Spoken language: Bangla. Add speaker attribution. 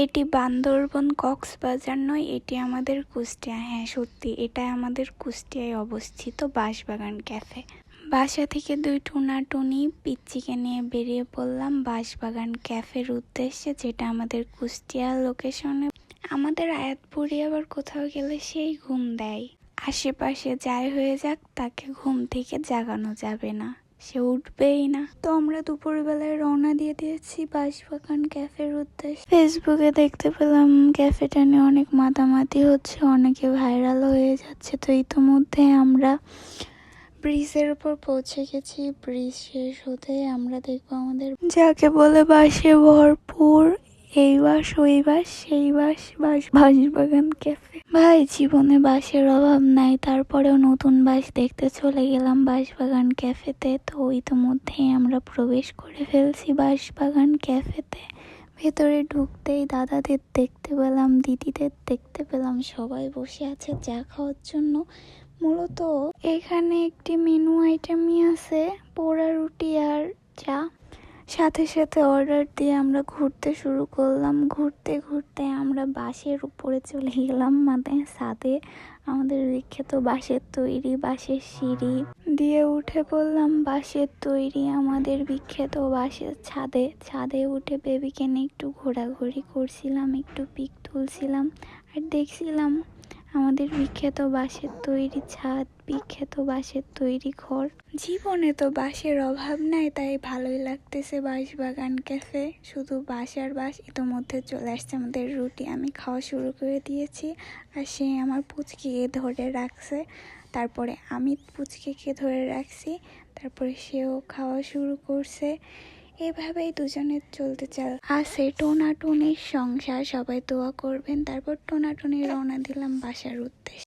Speaker 1: এটি বান্দরবন কক্সবাজার নয়, এটি আমাদের কুষ্টিয়া। হ্যাঁ সত্যি, এটা আমাদের কুষ্টিয়ায় অবস্থিত বাঁশবাগান ক্যাফে। বাসা থেকে 2 টুনাটুনি পিচ্চিকে নিয়ে বেরিয়ে পড়লাম বাঁশবাগান ক্যাফের উদ্দেশ্যে, যেটা আমাদের কুষ্টিয়া লোকেশনে। আমাদের আয়াতপুরি আবার কোথাও গেলে সেই ঘুম দেয়। আশেপাশে যাই হয়ে যাক, তাকে ঘুম থেকে জাগানো যাবে না, সে উঠবেই না। তো আমরা দুপুরবেলায় রওনা দিয়ে দিয়েছি বাঁশবাগান ক্যাফের উদ্দেশ্যে। ফেসবুকে দেখতে পেলাম ক্যাফেটা নিয়ে অনেক মাতামাতি হচ্ছে, অনেকে ভাইরাল হয়ে যাচ্ছে। তো ইতোমধ্যে আমরা ব্রিজের উপর পৌঁছে গেছি। ব্রিজ শেষ হতে আমরা দেখবো আমাদের যাকে বলে বাসে ভরপুর, এই বাস ওই বাস সেই বাস, বাঁশবাগান ক্যাফে। ভাই জীবনে বাসের অভাব নাই, তারপরেও নতুন বাস দেখতে চলে গেলাম বাঁশবাগান ক্যাফেতে। তো ইতোমধ্যেই আমরা প্রবেশ করে ফেলছি বাঁশবাগান ক্যাফেতে। ভেতরে ঢুকতেই দাদাদের দেখতে পেলাম, দিদিদের দেখতে পেলাম, সবাই বসে আছে চা খাওয়ার জন্য। মূলত এখানে একটি মেনু আইটেমই আছে, পোড়া রুটি আর চা। সাথে সাথে অর্ডার দিয়ে আমরা ঘুরতে শুরু করলাম। ঘুরতে ঘুরতে আমরা বাঁশের উপরে চলে গেলাম, মানে ছাদে। আমাদের বিখ্যাত বাঁশের তৈরি বাঁশের সিঁড়ি দিয়ে উঠে পড়লাম বাঁশের তৈরি আমাদের বিখ্যাত বাঁশের ছাদে উঠে বেবিকে নিয়ে একটু ঘোরাঘুরি করছিলাম, একটু পিক তুলছিলাম আর দেখছিলাম আমাদের বিখ্যাত বাঁশের তৈরি ছাদ, বিখ্যাত বাঁশের তৈরি ঘর। জীবনে তো বাঁশের অভাব নাই, তাই ভালোই লাগতেছে বাঁশবাগান ক্যাফে। শুধু বাঁশ আর বাঁশ। ইতোমধ্যে চলে আসছে আমাদের রুটি, আমি খাওয়া শুরু করে দিয়েছি আর সে আমার পুচকিকে ধরে রাখছে। তারপরে আমি পুচকিকে ধরে রাখছি, তারপরে সেও খাওয়া শুরু করছে। এভাবেই দুজনের চলতে আছে টোনাটুনির সংসার। সবাই দোয়া করবেন। তারপর টোনাটুনি রওনা দিলাম বাসার উদ্দেশ্যে।